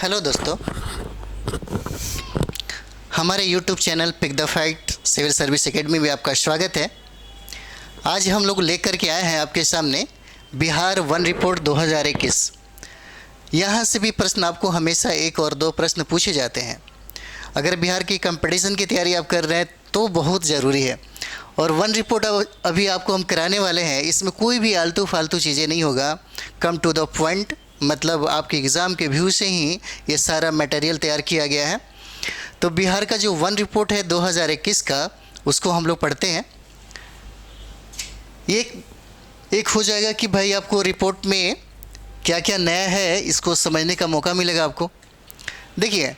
Hello दोस्तों, हमारे YouTube channel pick the fight civil service academy में आपका स्वागत है। आज हम लोग लेकर के आए हैं आपके सामने बिहार वन रिपोर्ट 2021। यहाँ से भी प्रश्न आपको हमेशा एक और दो प्रश्न पूछे जाते हैं। अगर बिहार की कंपटीशन की तैयारी आप कर रहे हैं तो बहुत ज़रूरी है। और वन रिपोर्ट अभी आपको हम कराने वाले हैं, इसमें कोई भी आलतू फालतू चीज़ें नहीं होगा। कम टू द पॉइंट, मतलब आपके एग्ज़ाम के व्यू से ही ये सारा मटेरियल तैयार किया गया है। तो बिहार का जो वन रिपोर्ट है 2021 का, उसको हम लोग पढ़ते हैं। एक हो जाएगा कि भाई आपको रिपोर्ट में क्या क्या नया है, इसको समझने का मौका मिलेगा आपको। देखिए,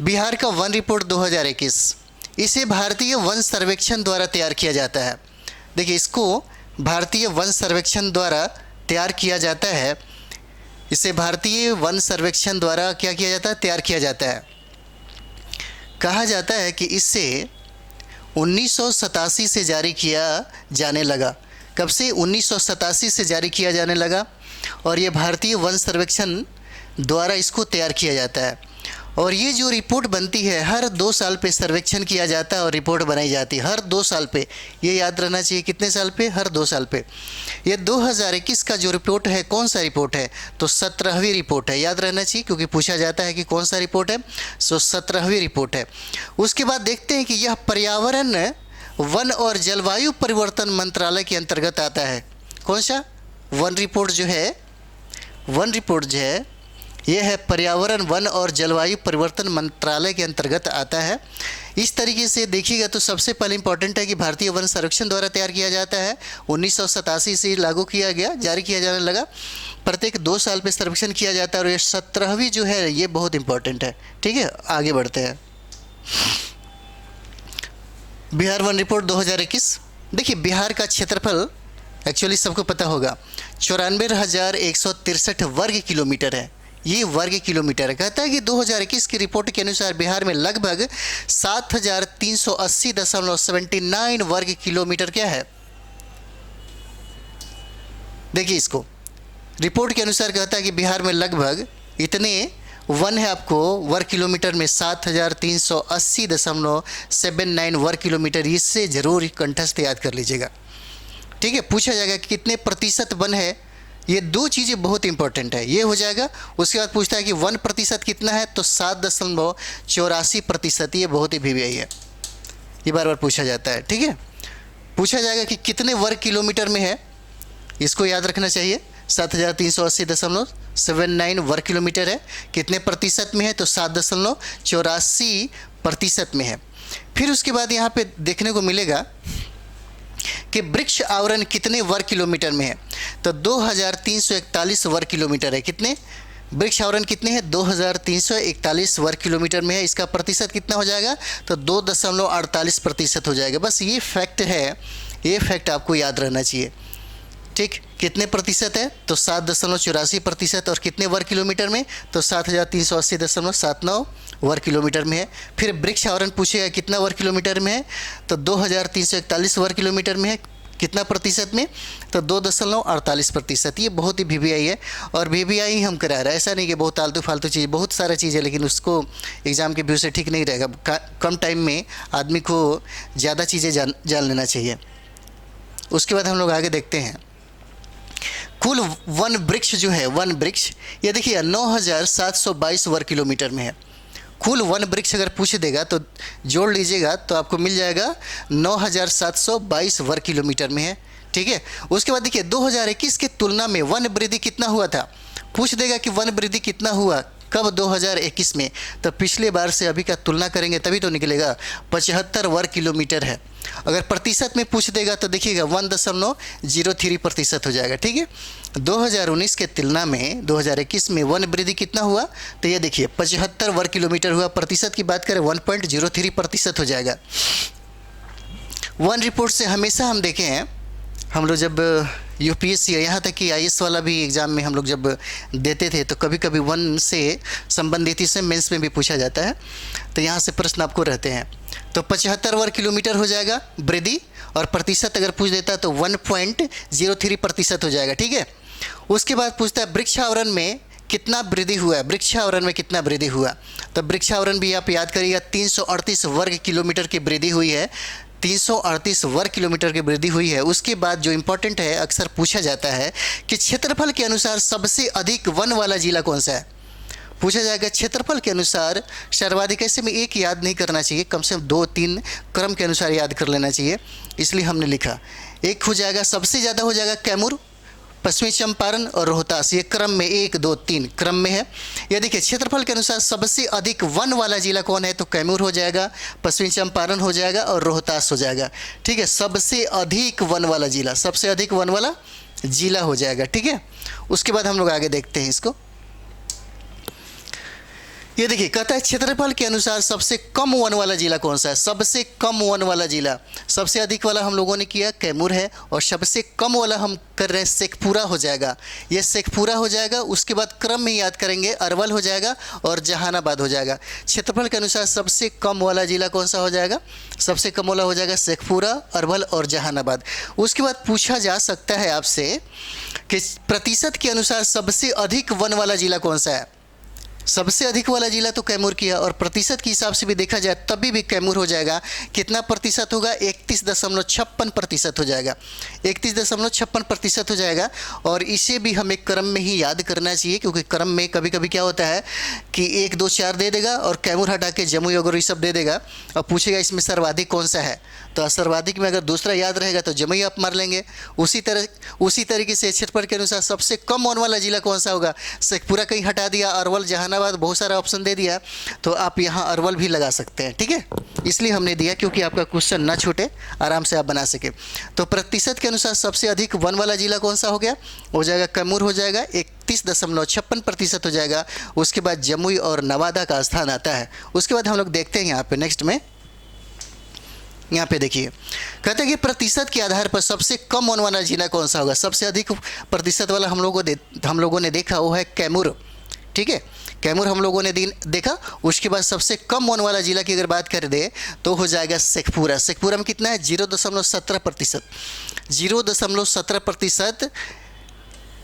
बिहार का वन रिपोर्ट 2021, इसे भारतीय वन सर्वेक्षण द्वारा तैयार किया जाता है। देखिए, इसको भारतीय वन सर्वेक्षण द्वारा तैयार किया जाता है। इसे भारतीय वन सर्वेक्षण द्वारा क्या किया जाता है? तैयार किया जाता है। कहा जाता है कि इसे 1987 से जारी किया जाने लगा। कब से? 1987 से जारी किया जाने लगा। और ये भारतीय वन सर्वेक्षण द्वारा इसको तैयार किया जाता है। और ये जो रिपोर्ट बनती है, हर 2 साल पे सर्वेक्षण किया जाता है और रिपोर्ट बनाई जाती है। हर 2 साल पे, ये याद रहना चाहिए। कितने साल पे? हर 2 साल पे। ये 2021 का जो रिपोर्ट है, कौन सा रिपोर्ट है? तो 17वीं रिपोर्ट है। याद रहना चाहिए, क्योंकि पूछा जाता है कि कौन सा रिपोर्ट है। सो 17वीं रिपोर्ट है। उसके बाद देखते हैं कि यह पर्यावरण, वन और जलवायु परिवर्तन मंत्रालय के अंतर्गत आता है। कौन सा? वन रिपोर्ट जो है, वन रिपोर्ट जो है, यह है पर्यावरण, वन और जलवायु परिवर्तन मंत्रालय के अंतर्गत आता है। इस तरीके से देखिएगा तो सबसे पहले इंपॉर्टेंट है कि भारतीय वन संरक्षण द्वारा तैयार किया जाता है। 1987 से लागू किया गया, जारी किया जाने लगा। प्रत्येक 2 साल पे सर्वेक्षण किया जाता है। और ये 17वीं जो है, ये बहुत इंपॉर्टेंट है। ठीक है, आगे बढ़ते हैं। Bihar one report 2021। देखिए, बिहार का क्षेत्रफल एक्चुअली सबको पता होगा 94,163 वर्ग किलोमीटर है। ये वर्ग किलोमीटर है। कहता है कि 2021 की रिपोर्ट के अनुसार बिहार में लगभग 7,380.79 वर्ग किलोमीटर क्या है? देखिए, इसको रिपोर्ट के अनुसार कहता है कि बिहार में लगभग इतने वन है आपको वर्ग किलोमीटर में, 7,380.79 वर्ग किलोमीटर। इससे ज़रूर कंठस्थ याद कर लीजिएगा। ठीक है, पूछा जाएगा कि कितने प्रतिशत वन है। ये 2 चीज़ें बहुत इंपॉर्टेंट है। ये हो जाएगा। उसके बाद पूछता है कि 1% कितना है, तो 7.84%। ये बहुत ही VVI है, ये बार बार पूछा जाता है। ठीक है, पूछा जाएगा कि कितने वर्ग किलोमीटर में है, इसको याद रखना चाहिए। 7,380.79 वर्ग किलोमीटर है। कितने प्रतिशत में है, तो 7.84% में है। फिर उसके बाद यहाँ पे देखने को मिलेगा कि वृक्ष आवरण कितने वर्ग किलोमीटर में है, तो 2,341 वर्ग किलोमीटर है। कितने? वृक्ष आवरण कितने हैं? 2,341 वर्ग किलोमीटर में है। इसका प्रतिशत कितना हो जाएगा, तो 2.48% हो जाएगा। बस ये फैक्ट है, ये फैक्ट आपको याद रहना चाहिए। ठीक, कितने प्रतिशत है, तो 7.84%। और कितने वर्ग किलोमीटर में, तो 7,380.79 वर्ग किलोमीटर में है। फिर वृक्ष आवरण पूछेगा कितना वर्ग किलोमीटर में है, तो 2,341 वर्ग किलोमीटर में है। कितना प्रतिशत में, तो 2.48%। ये बहुत ही VVI है। और VVI ही हम करा रहे हैं, ऐसा नहीं कि बहुत आलतू फालतू चीज़, बहुत सारा चीज़ है, लेकिन उसको एग्ज़ाम के व्यू से ठीक नहीं रहेगा। कम टाइम में आदमी को ज़्यादा चीज़ें जान लेना चाहिए। उसके बाद हम लोग आगे देखते हैं। कुल वन वृक्ष जो है, वन वृक्ष, ये देखिए 9,722 वर्ग किलोमीटर में है। कुल वन वृक्ष अगर पूछ देगा तो जोड़ लीजिएगा, तो आपको मिल जाएगा 9,722 वर्ग किलोमीटर में है। ठीक है, उसके बाद देखिए 2021 की तुलना में वन वृद्धि कितना हुआ था। पूछ देगा कि वन वृद्धि कितना हुआ, कब? 2021 में। तो पिछले बार से अभी का तुलना करेंगे तभी तो निकलेगा। 75 वर्ग किलोमीटर है। अगर प्रतिशत में पूछ देगा तो देखिएगा 1.03% हो जाएगा। ठीक है, 2019 के तुलना में 2021 में वन वृद्धि कितना हुआ, तो ये देखिए 75 वर्ग किलोमीटर हुआ। प्रतिशत की बात करें 1.03% हो जाएगा। वन रिपोर्ट से हमेशा हम देखे हैं, हम लोग जब UPSC, यहाँ तक कि IAS वाला भी एग्ज़ाम में हम लोग जब देते थे, तो कभी कभी वन से संबंधित से मेंस में भी पूछा जाता है। तो यहाँ से प्रश्न आपको रहते हैं। तो 75 वर्ग किलोमीटर हो जाएगा वृद्धि, और प्रतिशत अगर पूछ देता है तो 1.03% हो जाएगा। ठीक है, उसके बाद पूछता है वृक्ष आवरण में कितना वृद्धि हुआ है, वृक्षावरण में कितना वृद्धि हुआ। तो वृक्षावरण भी आप याद करिएगा 338 वर्ग किलोमीटर की वृद्धि हुई है, 338 वर्ग किलोमीटर की वृद्धि हुई है। उसके बाद जो इम्पोर्टेंट है, अक्सर पूछा जाता है कि क्षेत्रफल के अनुसार सबसे अधिक वन वाला जिला कौन सा है। पूछा जाएगा क्षेत्रफल के अनुसार सर्वाधिक। ऐसे में एक याद नहीं करना चाहिए, कम से कम 2-3 क्रम के अनुसार याद कर लेना चाहिए, इसलिए हमने लिखा। एक हो जाएगा, सबसे ज़्यादा हो जाएगा कैमूर, पश्चिमी चंपारण और रोहतास, ये क्रम में 1, 2, 3 क्रम में है। ये देखिए क्षेत्रफल के अनुसार सबसे अधिक वन वाला जिला कौन है, तो कैमूर हो जाएगा, पश्चिमी चंपारण हो जाएगा और रोहतास हो जाएगा। ठीक है, सबसे अधिक वन वाला जिला, सबसे अधिक वन वाला जिला हो जाएगा। ठीक है, उसके बाद हम लोग आगे देखते हैं इसको। ये देखिए कहता है क्षेत्रफल के अनुसार सबसे कम वन वाला जिला कौन सा है। सबसे कम वन वाला जिला, सबसे अधिक वाला हम लोगों ने किया कैमूर है, और सबसे कम वाला हम कर रहे हैं शेखपुरा हो जाएगा, ये शेखपुरा हो जाएगा। उसके बाद क्रम में याद करेंगे, अरवल हो जाएगा और जहानाबाद हो जाएगा। क्षेत्रफल के अनुसार सबसे कम वाला जिला कौन सा हो जाएगा, सबसे कम वाला हो जाएगा शेखपुरा, अरवल और जहानाबाद। उसके बाद पूछा जा सकता है आपसे कि प्रतिशत के अनुसार सबसे अधिक वन वाला जिला कौन सा है। सबसे अधिक वाला जिला तो कैमूर किया, और प्रतिशत के हिसाब से भी देखा जाए तभी भी कैमूर हो जाएगा। कितना प्रतिशत होगा, 31.56% हो जाएगा, 31.56% हो जाएगा। और इसे भी हमें क्रम में ही याद करना चाहिए, क्योंकि क्रम में कभी कभी क्या होता है कि 1, 2, 4 दे देगा और कैमूर हटा के जमुई वगैरह ये सब दे देगा, और पूछेगा इसमें सर्वाधिक कौन सा है। तो सर्वाधिक में अगर दूसरा याद रहेगा तो जमुई आप मार लेंगे। उसी तरीके से क्षेत्रफल के अनुसार सबसे कम वन वाला जिला कौन सा होगा, शेखपुरा कहीं हटा दिया, अरवल जहानाबाद बहुत सारा ऑप्शन दे दिया, तो आप यहाँ अरवल भी लगा सकते हैं। ठीक है, इसलिए हमने दिया क्योंकि आपका क्वेश्चन ना छूटे, आराम से आप बना सके। तो प्रतिशत के अनुसार सबसे अधिक वन वाला जिला कौन सा हो गया, हो जाएगा कैमूर हो जाएगा, 31.56% हो जाएगा। उसके बाद जमुई और नवादा का स्थान आता है। उसके बाद हम लोग देखते हैं यहाँ पे नेक्स्ट में, यहाँ पे देखिए कहते हैं कि प्रतिशत के आधार पर सबसे कम वन वाला जिला कौन सा होगा। सबसे अधिक प्रतिशत वाला हम लोगों ने देखा वो है कैमूर। ठीक है, कैमूर हम लोगों ने देखा। उसके बाद सबसे कम वन वाला जिला की अगर बात कर दे तो हो जाएगा शेखपुरा। शेखपुरा में कितना है, 0.17%, 0.17%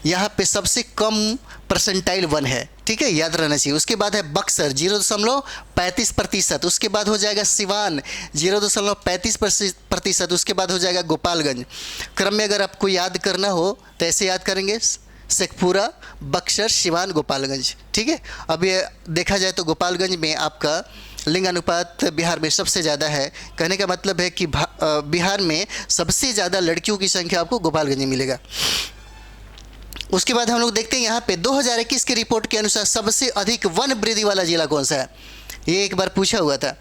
यहाँ पे सबसे कम परसेंटाइल वन है। ठीक है, याद रहना चाहिए। उसके बाद है बक्सर 0.35%, उसके बाद हो जाएगा सिवान 0.35%, उसके बाद हो जाएगा गोपालगंज। क्रम में अगर आपको याद करना हो तो ऐसे याद करेंगे, शेखपुरा, बक्सर, सिवान, गोपालगंज। ठीक है, अब ये देखा जाए तो गोपालगंज में आपका लिंग अनुपात बिहार में सबसे ज़्यादा है। कहने का मतलब है कि बिहार में सबसे ज़्यादा लड़कियों की संख्या आपको गोपालगंज में मिलेगा। उसके बाद हम लोग देखते हैं यहाँ पे 2021 की रिपोर्ट के अनुसार सबसे अधिक वन वृद्धि वाला जिला कौन सा है। ये एक बार पूछा हुआ था,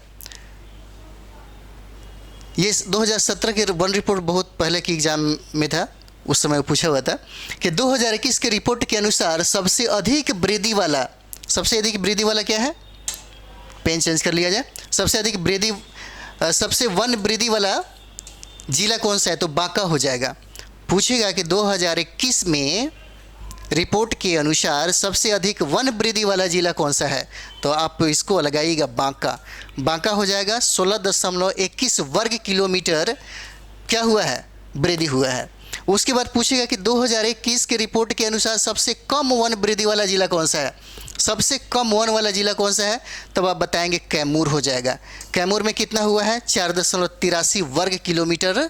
ये 2017 के वन रिपोर्ट बहुत पहले की एग्जाम में था, उस समय पूछा हुआ था कि 2021 के रिपोर्ट के अनुसार सबसे अधिक वृद्धि वाला क्या है, पेन चेंज कर लिया जाए। सबसे वन वृद्धि वाला जिला कौन सा है, तो बांका हो जाएगा। पूछेगा कि 2021 में रिपोर्ट के अनुसार सबसे अधिक वन वृद्धि वाला जिला कौन सा है, तो आप इसको लगाइएगा बांका हो जाएगा। 16.21 वर्ग किलोमीटर क्या हुआ है, वृद्धि हुआ है। उसके बाद पूछेगा कि 2021 के रिपोर्ट के अनुसार सबसे कम वन वृद्धि वाला जिला कौन सा है, सबसे कम वन वाला जिला कौन सा है, तब आप बताएंगे कैमूर हो जाएगा। कैमूर में कितना हुआ है, 4.83 वर्ग किलोमीटर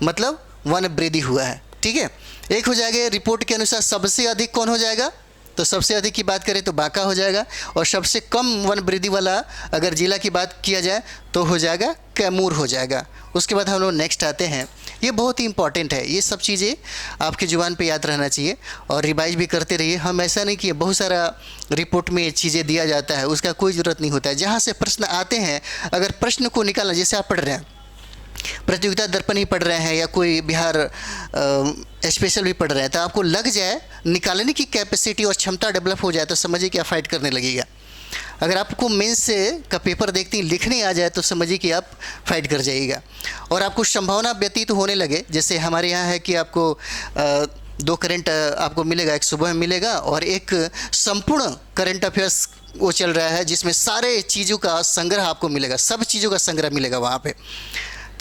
मतलब वन वृद्धि हुआ है। ठीक है, एक हो जाएगा रिपोर्ट के अनुसार सबसे अधिक कौन हो जाएगा, तो सबसे अधिक की बात करें तो बांका हो जाएगा, और सबसे कम वन वृद्धि वाला अगर जिला की बात किया जाए तो हो जाएगा कैमूर हो जाएगा। उसके बाद हम लोग नेक्स्ट आते हैं, ये बहुत ही इंपॉर्टेंट है, ये सब चीज़ें आपकी जुबान पे याद रहना चाहिए और रिवाइज भी करते रहिए। हम ऐसा नहीं कि बहुत सारा रिपोर्ट में चीज़ें दिया जाता है, उसका कोई ज़रूरत नहीं होता है। जहाँ से प्रश्न आते हैं अगर प्रश्न को निकालना, जैसे आप पढ़ रहे हैं प्रतियोगिता दर्पण ही पढ़ रहे हैं या कोई बिहार स्पेशल भी पढ़ रहे हैं, तो आपको लग जाए निकालने की कैपेसिटी और क्षमता डेवलप हो जाए तो समझिए कि आप फाइट करने लगेगा। अगर आपको मेंस से का पेपर देखते ही लिखने आ जाए तो समझिए कि आप फाइट कर जाइएगा और आपको संभावना व्यतीत होने लगे। जैसे हमारे यहाँ है कि आपको 2 करंट आपको मिलेगा, एक सुबह में मिलेगा और एक संपूर्ण करंट अफेयर्स वो चल रहा है जिसमें सारे चीज़ों का संग्रह आपको मिलेगा, सब चीज़ों का संग्रह मिलेगा। वहाँ पे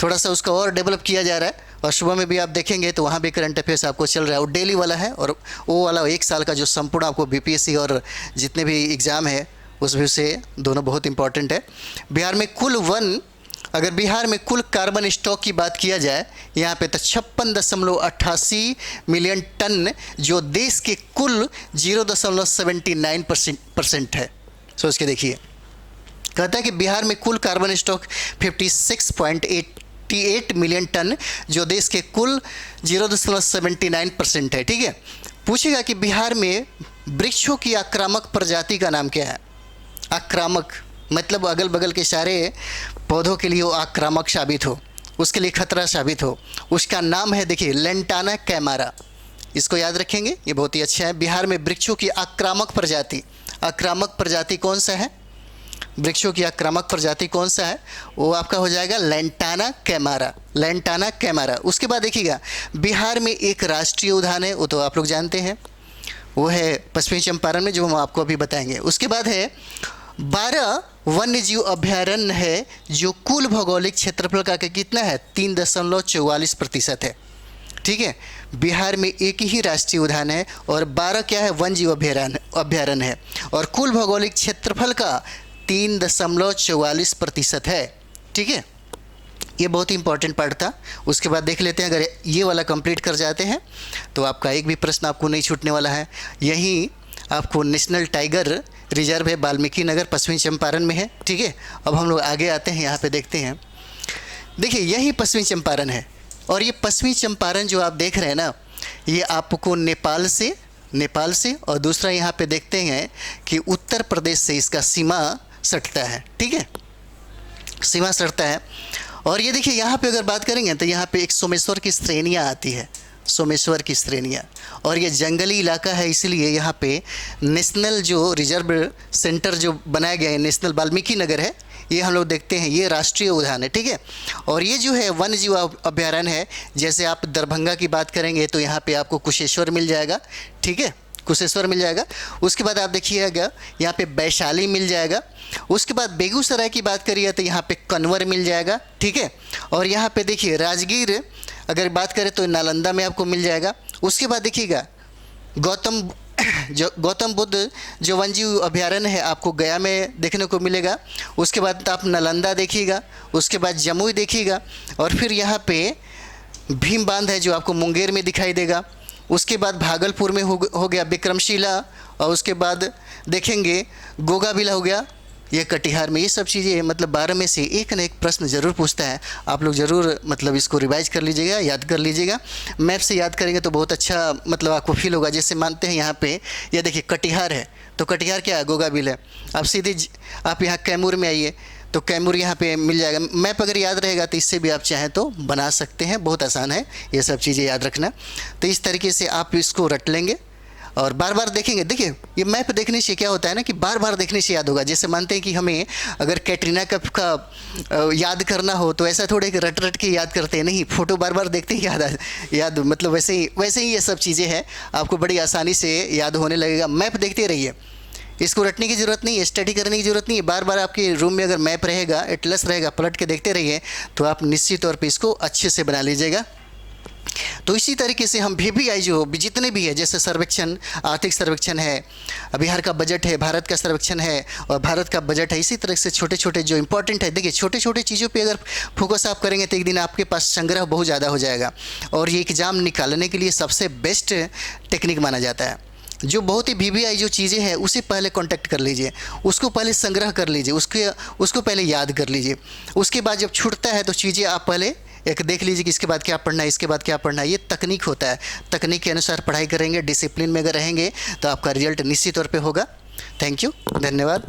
थोड़ा सा उसका और डेवलप किया जा रहा है, और सुबह में भी आप देखेंगे तो वहाँ भी करंट अफेयर्स आपको चल रहा है, और डेली वाला है, और वो वाला 1 साल का जो संपूर्ण आपको बीपीएससी और जितने भी एग्ज़ाम है उस व्यू से दोनों बहुत इंपॉर्टेंट है। बिहार में अगर बिहार में कुल कार्बन स्टॉक की बात किया जाए यहाँ पे तो 56.88 मिलियन टन, जो देश के कुल 0.79% है। सोच के देखिए, कहता है कि बिहार में कुल कार्बन स्टॉक 56.88 मिलियन टन, जो देश के कुल 0.79% है। ठीक है, पूछेगा कि बिहार में वृक्षों की आक्रामक प्रजाति का नाम क्या है। आक्रामक मतलब अगल बगल के सारे पौधों के लिए वो आक्रामक साबित हो, उसके लिए खतरा साबित हो, उसका नाम है, देखिए, लेंटाना कैमारा। इसको याद रखेंगे, ये बहुत ही अच्छा है। बिहार में वृक्षों की आक्रामक प्रजाति कौन सा है, वृक्षों की आक्रामक प्रजाति कौन सा है, वो आपका हो जाएगा लेंटाना कैमारा। उसके बाद देखिएगा, बिहार में एक राष्ट्रीय उद्यान है, वो तो आप लोग जानते हैं, वो है पश्चिमी चंपारण में, जो हम आपको अभी बताएंगे। उसके बाद है 12 वन्य जीव अभ्यारण्य है, जो कुल भौगोलिक क्षेत्रफल का कितना है, 3.44% है। ठीक है, बिहार में एक ही राष्ट्रीय उद्यान है और 12 क्या है, वन्य जीव अभ्यारण्य है, और कुल भौगोलिक क्षेत्रफल का 3.44% है। ठीक है, ये बहुत ही इंपॉर्टेंट पार्ट था। उसके बाद देख लेते हैं, अगर ये वाला कंप्लीट कर जाते हैं तो आपका एक भी प्रश्न आपको नहीं छूटने वाला है। यही आपको नेशनल टाइगर रिजर्व है, वाल्मीकि नगर, पश्चिमी चंपारण में है। ठीक है, अब हम लोग आगे आते हैं, यहाँ पे देखते हैं। देखिए, यही पश्चिमी चंपारण है, और ये पश्चिमी चंपारण जो आप देख रहे हैं ना, ये आपको नेपाल से और दूसरा यहाँ पे देखते हैं कि उत्तर प्रदेश से इसका सीमा सटता है। ठीक है, सीमा सटता है। और ये देखिए, यहाँ पे अगर बात करेंगे तो यहाँ पे एक सोमेश्वर की श्रेणियाँ आती है, सोमेश्वर की श्रेणियाँ, और ये जंगली इलाका है, इसलिए यहाँ पे नेशनल जो रिजर्व सेंटर जो बनाया गया है, नेशनल वाल्मीकि नगर है, ये हम लोग देखते हैं, ये राष्ट्रीय उद्यान है। ठीक है, और ये जो है वन्य जीव अभ्यारण्य है। जैसे आप दरभंगा की बात करेंगे तो यहाँ पे आपको कुशेश्वर मिल जाएगा। ठीक है, कुशेश्वर मिल जाएगा। उसके बाद आप देखिएगा, यहाँ पे वैशाली मिल जाएगा। उसके बाद बेगूसराय की बात करिए तो यहाँ पे कन्वर मिल जाएगा। ठीक है, और यहाँ पे देखिए राजगीर अगर बात करें तो नालंदा में आपको मिल जाएगा। उसके बाद देखिएगा, गौतम बुद्ध जो वन्यजीव अभ्यारण्य है आपको गया में देखने को मिलेगा। उसके बाद आप नालंदा देखिएगा, उसके बाद जमुई देखिएगा, और फिर यहाँ पे भीम बांध है जो आपको मुंगेर में दिखाई देगा। उसके बाद भागलपुर में हो गया विक्रमशिला, और उसके बाद देखेंगे गोगाबिला हो गया, ये कटिहार में। ये सब चीज़ें मतलब 12 में से एक न एक प्रश्न ज़रूर पूछता है। आप लोग ज़रूर मतलब इसको रिवाइज कर लीजिएगा, याद कर लीजिएगा। मैप से याद करेंगे तो बहुत अच्छा मतलब आपको फील होगा। जैसे मानते हैं यहाँ पे ये देखिए कटिहार है, तो कटिहार क्या है, गोगाबिल है। आप सीधे आप यहाँ कैमूर में आइए तो कैमूर यहाँ पे मिल जाएगा। मैप अगर याद रहेगा तो इससे भी आप चाहें तो बना सकते हैं, बहुत आसान है ये सब चीज़ें याद रखना। तो इस तरीके से आप इसको रट लेंगे और बार बार देखेंगे। देखिए, ये मैप देखने से क्या होता है ना कि बार बार देखने से याद होगा। जैसे मानते हैं कि हमें अगर कैटरीना कैफ का याद करना हो तो ऐसा थोड़े कि रट रट के याद करते हैं, नहीं, फोटो बार बार देखते ही याद मतलब वैसे ही ये सब चीज़ें हैं, आपको बड़ी आसानी से याद होने लगेगा। मैप देखते रहिए, इसको रटने की ज़रूरत नहीं है, स्टडी करने की ज़रूरत नहीं है। बार बार आपके रूम में अगर मैप रहेगा, एटलस रहेगा, पलट के देखते रहिए तो आप निश्चित तौर पे इसको अच्छे से बना लीजिएगा। तो इसी तरीके से हम VBI जो जितने भी है, जैसे सर्वेक्षण, आर्थिक सर्वेक्षण है, बिहार का बजट है, भारत का सर्वेक्षण है और भारत का बजट है, इसी तरह से छोटे छोटे जो इंपॉर्टेंट है, देखिए छोटे छोटे चीज़ों पे अगर फोकस आप करेंगे तो एक दिन आपके पास संग्रह बहुत ज़्यादा हो जाएगा। और ये एग्ज़ाम निकालने के लिए सबसे बेस्ट टेक्निक माना जाता है। जो बहुत ही VBI जो चीज़ें हैं उसे पहले कांटेक्ट कर लीजिए, उसको पहले संग्रह कर लीजिए, उसको पहले याद कर लीजिए। उसके बाद जब छूटता है तो चीज़ें आप पहले एक देख लीजिए कि इसके बाद क्या पढ़ना है, इसके बाद क्या पढ़ना है। ये तकनीक होता है, तकनीक के अनुसार पढ़ाई करेंगे, डिसिप्लिन में अगर रहेंगे तो आपका रिजल्ट निश्चित तौर पे होगा। थैंक यू, धन्यवाद।